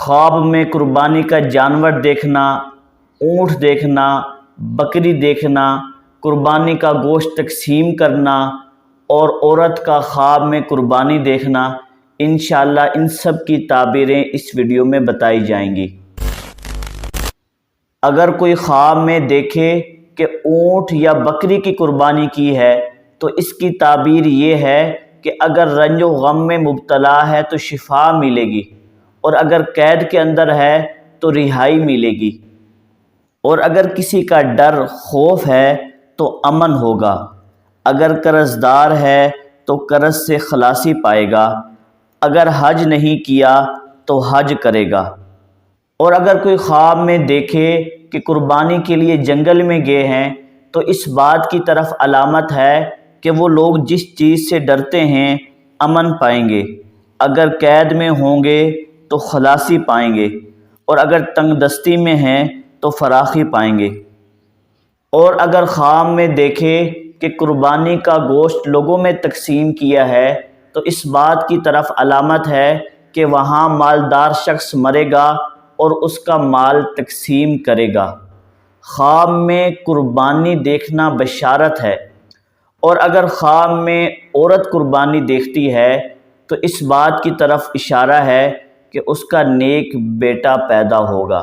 خواب میں قربانی کا جانور دیکھنا، اونٹ دیکھنا، بکری دیکھنا، قربانی کا گوشت تقسیم کرنا اور عورت کا خواب میں قربانی دیکھنا، انشاءاللہ ان سب کی تعبیریں اس ویڈیو میں بتائی جائیں گی۔ اگر کوئی خواب میں دیکھے کہ اونٹ یا بکری کی قربانی کی ہے تو اس کی تعبیر یہ ہے کہ اگر رنج و غم میں مبتلا ہے تو شفا ملے گی، اور اگر قید کے اندر ہے تو رہائی ملے گی، اور اگر کسی کا ڈر خوف ہے تو امن ہوگا، اگر قرض دار ہے تو قرض سے خلاصی پائے گا، اگر حج نہیں کیا تو حج کرے گا۔ اور اگر کوئی خواب میں دیکھے کہ قربانی کے لیے جنگل میں گئے ہیں تو اس بات کی طرف علامت ہے کہ وہ لوگ جس چیز سے ڈرتے ہیں امن پائیں گے، اگر قید میں ہوں گے تو خلاصی پائیں گے، اور اگر تنگ دستی میں ہیں تو فراخی پائیں گے۔ اور اگر خواب میں دیکھے کہ قربانی کا گوشت لوگوں میں تقسیم کیا ہے تو اس بات کی طرف علامت ہے کہ وہاں مالدار شخص مرے گا اور اس کا مال تقسیم کرے گا۔ خواب میں قربانی دیکھنا بشارت ہے، اور اگر خواب میں عورت قربانی دیکھتی ہے تو اس بات کی طرف اشارہ ہے کہ اس کا نیک بیٹا پیدا ہوگا۔